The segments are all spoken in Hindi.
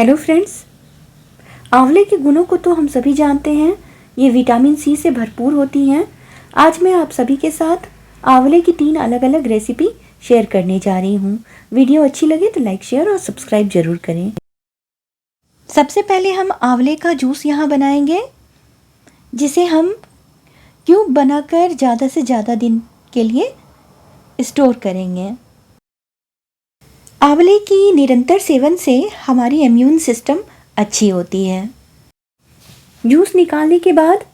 हेलो फ्रेंड्स, आंवले के गुणों को तो हम सभी जानते हैं। ये विटामिन सी से भरपूर होती हैं। आज मैं आप सभी के साथ आंवले की 3 अलग अलग रेसिपी शेयर करने जा रही हूँ। वीडियो अच्छी लगे तो लाइक, शेयर और सब्सक्राइब जरूर करें। सबसे पहले हम आंवले का जूस यहाँ बनाएंगे, जिसे हम क्यूब बनाकर ज़्यादा से ज़्यादा दिन के लिए स्टोर करेंगे। आंवले की निरंतर सेवन से हमारी इम्यून सिस्टम अच्छी होती है। जूस निकालने के बाद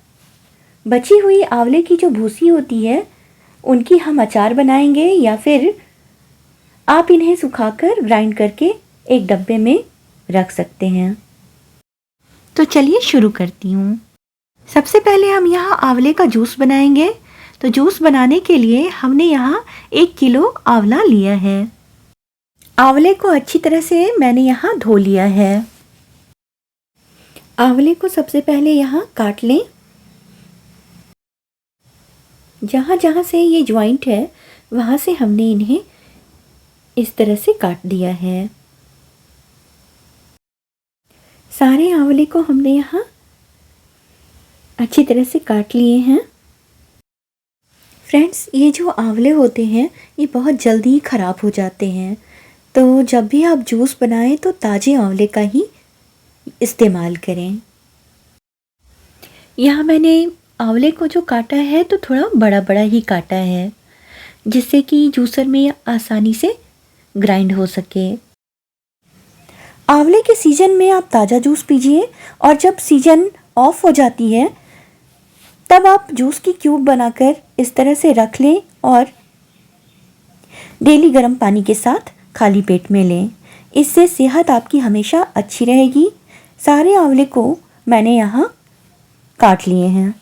बची हुई आंवले की जो भूसी होती है, उनकी हम अचार बनाएंगे या फिर आप इन्हें सुखाकर ग्राइंड करके एक डब्बे में रख सकते हैं। तो चलिए शुरू करती हूँ। सबसे पहले हम यहाँ आंवले का जूस बनाएंगे। तो जूस बनाने के लिए हमने यहाँ 1 किलो आंवला लिया है। आंवले को अच्छी तरह से मैंने यहाँ धो लिया है। आंवले को सबसे पहले यहाँ काट लें। जहाँ जहाँ से ये ज्वाइंट है वहाँ से हमने इन्हें इस तरह से काट दिया है। सारे आंवले को हमने यहाँ अच्छी तरह से काट लिए हैं। फ्रेंड्स, ये जो आंवले होते हैं ये बहुत जल्दी ही ख़राब हो जाते हैं, तो जब भी आप जूस बनाएं तो ताज़े आंवले का ही इस्तेमाल करें। यहाँ मैंने आंवले को जो काटा है तो थोड़ा बड़ा बड़ा ही काटा है, जिससे कि जूसर में आसानी से ग्राइंड हो सके। आंवले के सीज़न में आप ताज़ा जूस पीजिए और जब सीज़न ऑफ हो जाती है तब आप जूस की क्यूब बनाकर इस तरह से रख लें और डेली गर्म पानी के साथ खाली पेट में लें। इससे सेहत आपकी हमेशा अच्छी रहेगी। सारे आंवले को मैंने यहाँ काट लिए हैं।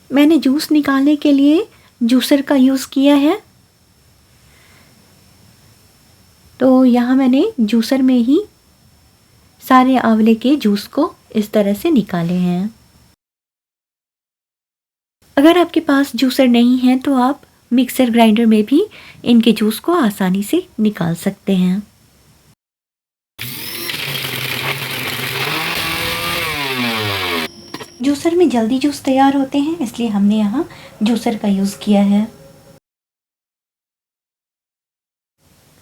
मैंने जूस निकालने के लिए जूसर का यूज़ किया है, तो यहाँ मैंने जूसर में ही सारे आंवले के जूस को इस तरह से निकाले हैं। अगर आपके पास जूसर नहीं है तो आप मिक्सर ग्राइंडर में भी इनके जूस को आसानी से निकाल सकते हैं। जूसर में जल्दी जूस तैयार होते हैं, इसलिए हमने यहाँ जूसर का यूज़ किया है।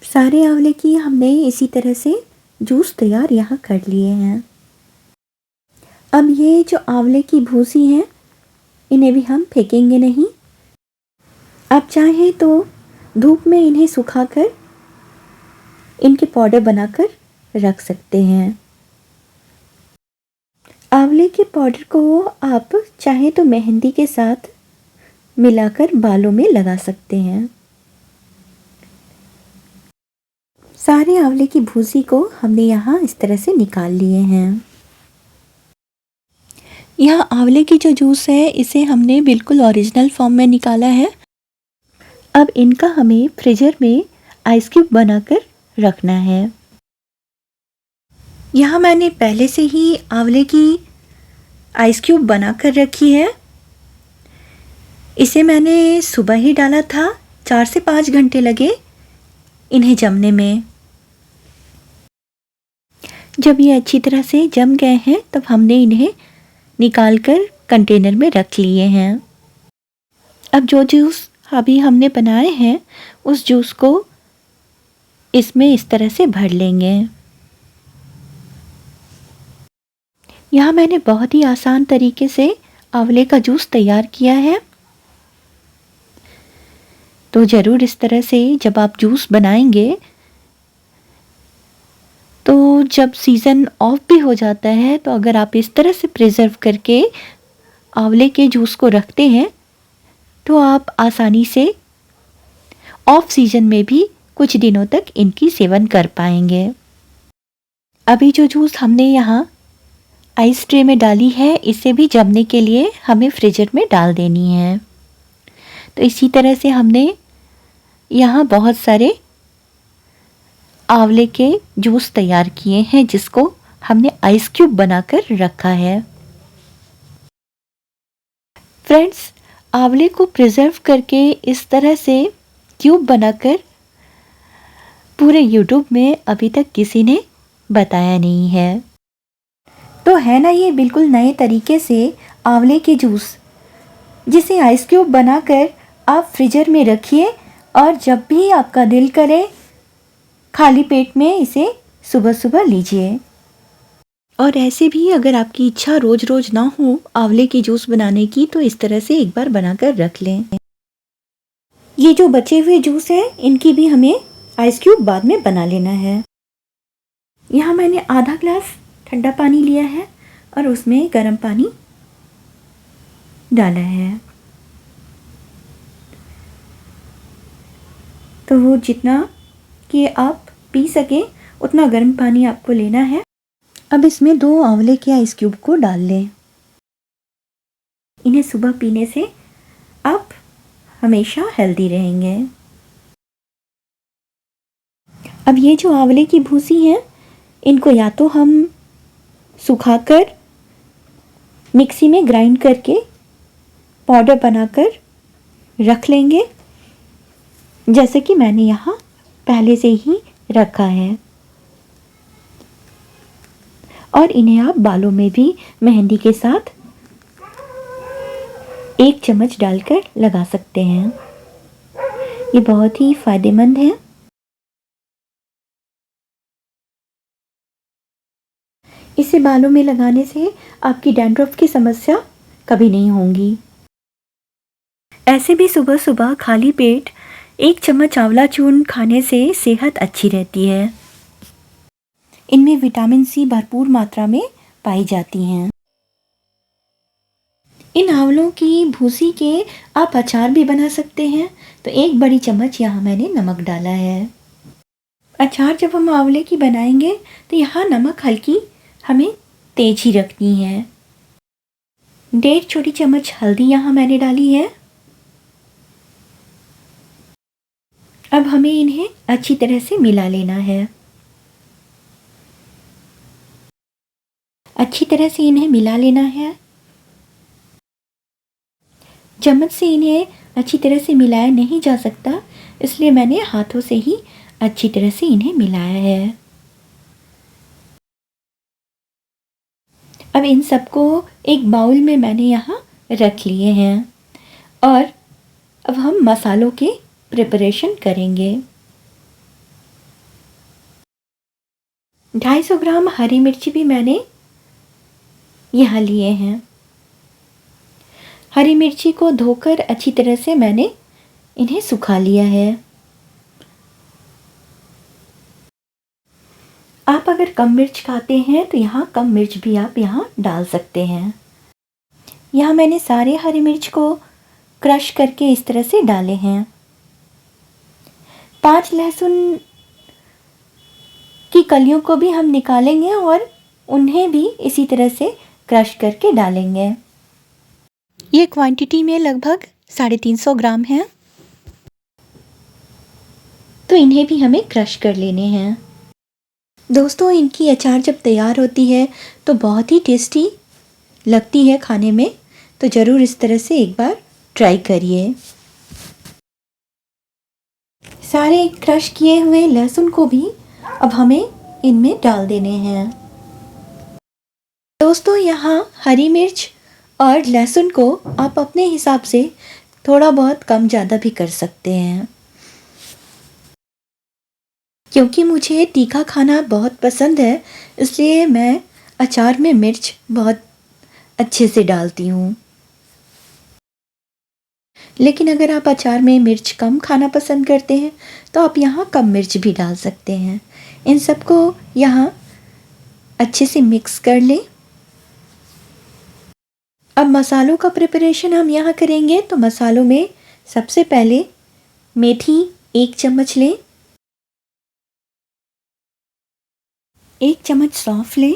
सारे आंवले की हमने इसी तरह से जूस तैयार यहाँ कर लिए हैं। अब ये जो आंवले की भूसी है इन्हें भी हम फेंकेंगे नहीं। आप चाहें तो धूप में इन्हें सुखाकर इनके पाउडर बनाकर रख सकते हैं। आंवले के पाउडर को आप चाहें तो मेहंदी के साथ मिलाकर बालों में लगा सकते हैं। सारे आंवले की भूसी को हमने यहाँ इस तरह से निकाल लिए हैं। यहाँ आंवले की जो जूस है इसे हमने बिल्कुल ओरिजिनल फॉर्म में निकाला है। अब इनका हमें फ्रीजर में आइस क्यूब बनाकर रखना है। यहाँ मैंने पहले से ही आंवले की आइस क्यूब बनाकर रखी है। इसे मैंने सुबह ही डाला था। 4 से 5 घंटे लगे इन्हें जमने में। जब ये अच्छी तरह से जम गए हैं तब हमने इन्हें निकालकर कंटेनर में रख लिए हैं। अब जो जूस अभी हमने बनाए हैं उस जूस को इसमें इस तरह से भर लेंगे। यहाँ मैंने बहुत ही आसान तरीके से आंवले का जूस तैयार किया है, तो ज़रूर इस तरह से जब आप जूस बनाएंगे तो जब सीज़न ऑफ भी हो जाता है तो अगर आप इस तरह से प्रिजर्व करके आंवले के जूस को रखते हैं तो आप आसानी से ऑफ सीजन में भी कुछ दिनों तक इनकी सेवन कर पाएंगे। अभी जो जूस हमने यहाँ आइस ट्रे में डाली है इसे भी जमने के लिए हमें फ्रीजर में डाल देनी है। तो इसी तरह से हमने यहाँ बहुत सारे आंवले के जूस तैयार किए हैं जिसको हमने आइस क्यूब बनाकर रखा है। फ्रेंड्स, आंवले को प्रिजर्व करके इस तरह से क्यूब बनाकर पूरे यूट्यूब में अभी तक किसी ने बताया नहीं है। तो है ना ये बिल्कुल नए तरीके से आंवले के जूस, जिसे आइस क्यूब बनाकर आप फ्रीजर में रखिए और जब भी आपका दिल करे खाली पेट में इसे सुबह सुबह लीजिए। और ऐसे भी अगर आपकी इच्छा रोज रोज ना हो आंवले की जूस बनाने की, तो इस तरह से एक बार बनाकर रख लें। ये जो बचे हुए जूस हैं इनकी भी हमें आइस क्यूब बाद में बना लेना है। यहाँ मैंने आधा ग्लास ठंडा पानी लिया है और उसमें गर्म पानी डाला है। तो वो जितना कि आप पी सकें उतना गर्म पानी आपको लेना है। अब इसमें 2 आंवले के आइस क्यूब को डाल लें। इन्हें सुबह पीने से आप हमेशा हेल्दी रहेंगे। अब ये जो आंवले की भूसी है इनको या तो हम सुखाकर मिक्सी में ग्राइंड करके पाउडर बनाकर रख लेंगे, जैसे कि मैंने यहाँ पहले से ही रखा है। और इन्हें आप बालों में भी मेहंदी के साथ 1 चम्मच डालकर लगा सकते हैं। ये बहुत ही फायदेमंद है। इसे बालों में लगाने से आपकी डैंड्रफ की समस्या कभी नहीं होगी। ऐसे भी सुबह सुबह खाली पेट 1 चम्मच आंवला चूर्ण खाने से सेहत अच्छी रहती है। इनमें विटामिन सी भरपूर मात्रा में पाई जाती हैं। इन आंवलों की भूसी के आप अचार भी बना सकते हैं। तो 1 बड़ी चम्मच यहाँ मैंने नमक डाला है। अचार जब हम आंवले की बनाएंगे तो यहाँ नमक हल्की हमें तेज ही रखनी है। 1.5 छोटी चम्मच हल्दी यहाँ मैंने डाली है। अब हमें इन्हें अच्छी तरह से मिला लेना है। अच्छी तरह से इन्हें मिला लेना है। चम्मच से इन्हें अच्छी तरह से मिलाया नहीं जा सकता, इसलिए मैंने हाथों से ही अच्छी तरह से इन्हें मिलाया है। अब इन सबको एक बाउल में मैंने यहाँ रख लिए हैं और अब हम मसालों के प्रिपरेशन करेंगे। 250 ग्राम हरी मिर्ची भी मैंने यहाँ लिए हैं। हरी मिर्ची को धोकर अच्छी तरह से मैंने इन्हें सुखा लिया है। आप अगर कम मिर्च खाते हैं तो यहाँ कम मिर्च भी आप यहाँ डाल सकते हैं। यहाँ मैंने सारे हरी मिर्च को क्रश करके इस तरह से डाले हैं। 5 लहसुन की कलियों को भी हम निकालेंगे और उन्हें भी इसी तरह से क्रश करके डालेंगे। ये क्वांटिटी में लगभग 350 ग्राम है। तो इन्हें भी हमें क्रश कर लेने हैं। दोस्तों, इनकी अचार जब तैयार होती है तो बहुत ही टेस्टी लगती है खाने में। तो ज़रूर इस तरह से एक बार ट्राई करिए। सारे क्रश किए हुए लहसुन को भी अब हमें इनमें डाल देने हैं। दोस्तों, यहाँ हरी मिर्च और लहसुन को आप अपने हिसाब से थोड़ा बहुत कम ज़्यादा भी कर सकते हैं। क्योंकि मुझे तीखा खाना बहुत पसंद है, इसलिए मैं अचार में मिर्च बहुत अच्छे से डालती हूँ। लेकिन अगर आप अचार में मिर्च कम खाना पसंद करते हैं तो आप यहाँ कम मिर्च भी डाल सकते हैं। इन सबको यहाँ अच्छे से मिक्स कर लें। अब मसालों का प्रिपरेशन हम यहाँ करेंगे। तो मसालों में सबसे पहले मेथी 1 चम्मच लें, 1 चम्मच सौंफ लें,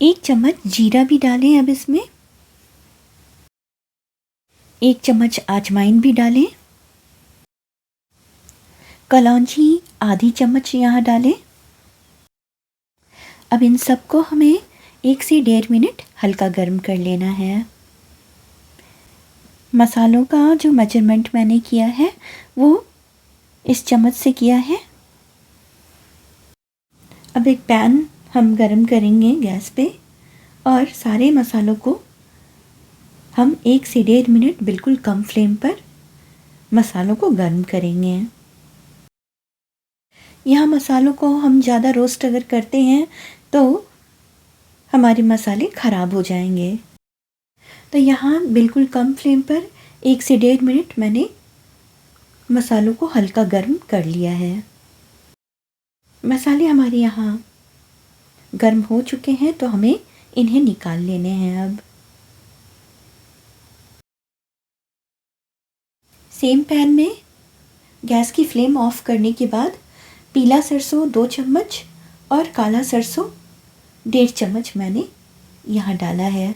1 चम्मच जीरा भी डालें। अब इसमें 1 चम्मच अजवाइन भी डालें, कलौंजी आधी चम्मच यहाँ डालें। अब इन सबको हमें 1 से 1.5 मिनट हल्का गर्म कर लेना है। मसालों का जो मेजरमेंट मैंने किया है वो इस चम्मच से किया है अब एक पैन हम गरम करेंगे गैस पे और सारे मसालों को हम 1 से 1.5 मिनट बिल्कुल कम फ्लेम पर मसालों को गर्म करेंगे। यहाँ मसालों को हम ज़्यादा रोस्ट अगर करते हैं तो हमारे मसाले ख़राब हो जाएंगे। तो यहाँ बिल्कुल कम फ्लेम पर 1 से 1.5 मिनट मैंने मसालों को हल्का गर्म कर लिया है। मसाले हमारे यहाँ गर्म हो चुके हैं तो हमें इन्हें निकाल लेने हैं। अब सेम पैन में गैस की फ्लेम ऑफ करने के बाद पीला सरसों 2 चम्मच और काला सरसों 1.5 चम्मच मैंने यहाँ डाला है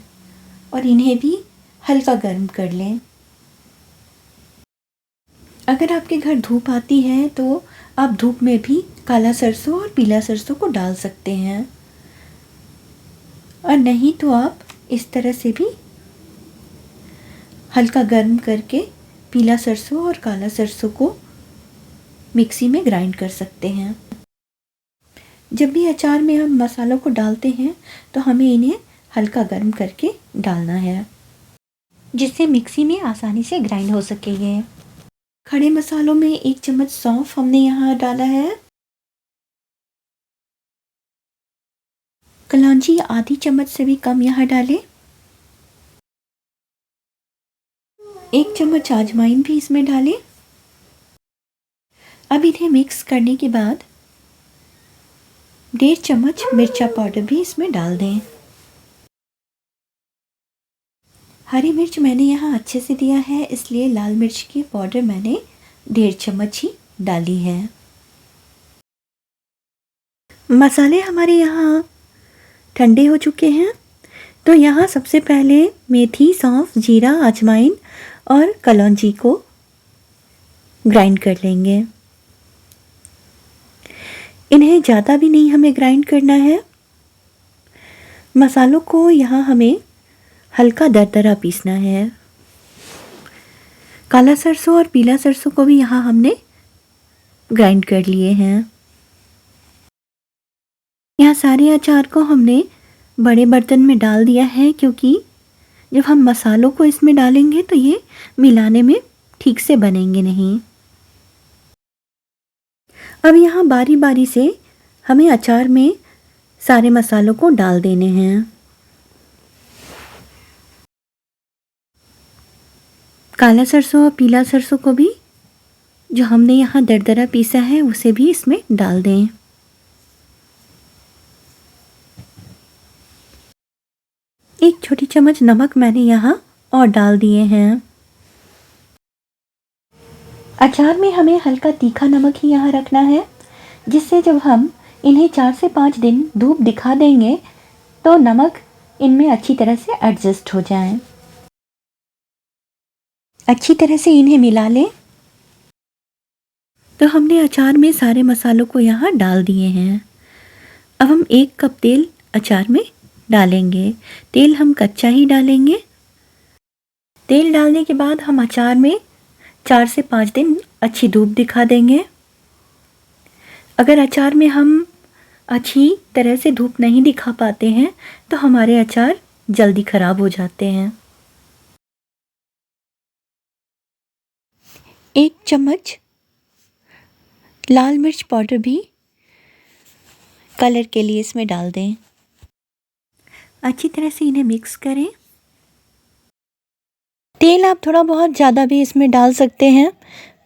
और इन्हें भी हल्का गर्म कर लें। अगर आपके घर धूप आती है तो आप धूप में भी काला सरसों और पीला सरसों को डाल सकते हैं, और नहीं तो आप इस तरह से भी हल्का गर्म करके पीला सरसों और काला सरसों को मिक्सी में ग्राइंड कर सकते हैं। जब भी अचार में हम मसालों को डालते हैं तो हमें इन्हें हल्का गर्म करके डालना है, जिससे मिक्सी में आसानी से ग्राइंड हो सकेंगे। खड़े मसालों में 1 चम्मच सौंफ हमने यहाँ डाला है। कलौंजी आधी चम्मच से भी कम यहाँ डालें। 1 चम्मच अजवाइन भी इसमें डालें। अब इन्हें मिक्स करने के बाद 1.5 चम्मच मिर्चा पाउडर भी इसमें डाल दें। हरी मिर्च मैंने यहाँ अच्छे से दिया है, इसलिए लाल मिर्च की पाउडर मैंने 1.5 चम्मच ही डाली है। मसाले हमारे यहाँ ठंडे हो चुके हैं, तो यहाँ सबसे पहले मेथी, सौंफ, जीरा, अजवाइन और कलौंजी को ग्राइंड कर लेंगे। इन्हें ज़्यादा भी नहीं हमें ग्राइंड करना है। मसालों को यहाँ हमें हल्का दरदरा पीसना है। काला सरसों और पीला सरसों को भी यहाँ हमने ग्राइंड कर लिए हैं। यहाँ सारे अचार को हमने बड़े बर्तन में डाल दिया है, क्योंकि जब हम मसालों को इसमें डालेंगे तो ये मिलाने में ठीक से बनेंगे नहीं। अब यहाँ बारी बारी से हमें अचार में सारे मसालों को डाल देने हैं। काला सरसों और पीला सरसों को भी जो हमने यहाँ दरदरा पीसा है उसे भी इसमें डाल दें। एक छोटी चम्मच नमक मैंने यहाँ और डाल दिए हैं। अचार में हमें हल्का तीखा नमक ही यहाँ रखना है, जिससे जब हम इन्हें 4 से 5 दिन धूप दिखा देंगे तो नमक इनमें अच्छी तरह से एडजस्ट हो जाए। अच्छी तरह से इन्हें मिला लें। तो हमने अचार में सारे मसालों को यहाँ डाल दिए हैं। अब हम 1 कप तेल अचार में डालेंगे। तेल हम कच्चा ही डालेंगे। तेल डालने के बाद हम अचार में 4 से 5 दिन अच्छी धूप दिखा देंगे। अगर अचार में हम अच्छी तरह से धूप नहीं दिखा पाते हैं तो हमारे अचार जल्दी ख़राब हो जाते हैं। 1 चम्मच लाल मिर्च पाउडर भी कलर के लिए इसमें डाल दें। अच्छी तरह से इन्हें मिक्स करें। तेल आप थोड़ा बहुत ज़्यादा भी इसमें डाल सकते हैं,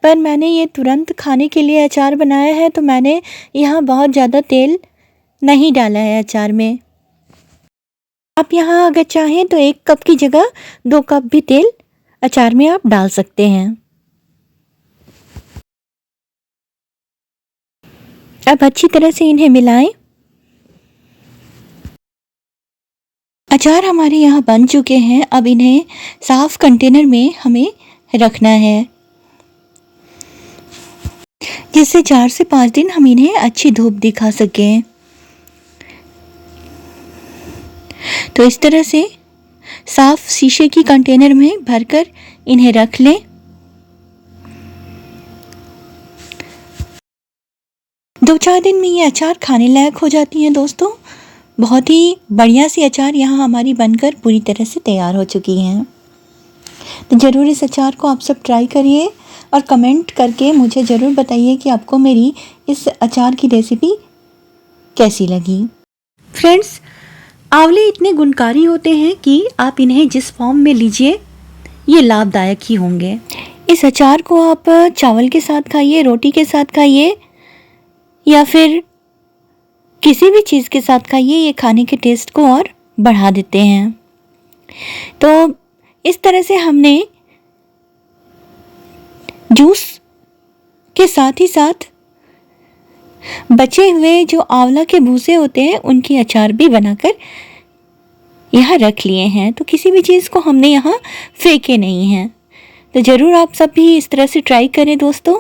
पर मैंने ये तुरंत खाने के लिए अचार बनाया है तो मैंने यहाँ बहुत ज़्यादा तेल नहीं डाला है अचार में। आप यहाँ अगर चाहें तो 1 कप की जगह 2 कप भी तेल अचार में आप डाल सकते हैं। अब अच्छी तरह से इन्हें मिलाएं। अचार हमारे यहाँ बन चुके हैं। अब इन्हें साफ़ कंटेनर में हमें रखना है, जिससे 4 से 5 दिन हम इन्हें अच्छी धूप दिखा सकें। तो इस तरह से साफ़ शीशे की कंटेनर में भरकर इन्हें रख लें। 2-4 दिन में ये अचार खाने लायक हो जाती हैं दोस्तों। बहुत ही बढ़िया सी अचार यहाँ हमारी बनकर पूरी तरह से तैयार हो चुकी हैं। तो ज़रूर इस अचार को आप सब ट्राई करिए और कमेंट करके मुझे ज़रूर बताइए कि आपको मेरी इस अचार की रेसिपी कैसी लगी। फ्रेंड्स, आंवले इतने गुणकारी होते हैं कि आप इन्हें जिस फॉर्म में लीजिए ये लाभदायक ही होंगे। इस अचार को आप चावल के साथ खाइए, रोटी के साथ खाइए या फिर किसी भी चीज़ के साथ खाइए, ये खाने के टेस्ट को और बढ़ा देते हैं। तो इस तरह से हमने जूस के साथ ही साथ बचे हुए जो आंवला के भूसे होते हैं उनकी अचार भी बनाकर यहाँ रख लिए हैं। तो किसी भी चीज़ को हमने यहाँ फेंके नहीं हैं। तो ज़रूर आप सब भी इस तरह से ट्राई करें दोस्तों।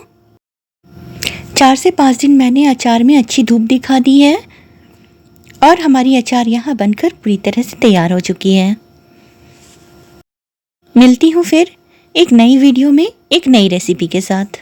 4 से 5 दिन मैंने अचार में अच्छी धूप दिखा दी है और हमारी अचार यहाँ बनकर पूरी तरह से तैयार हो चुकी है। मिलती हूँ फिर एक नई वीडियो में एक नई रेसिपी के साथ।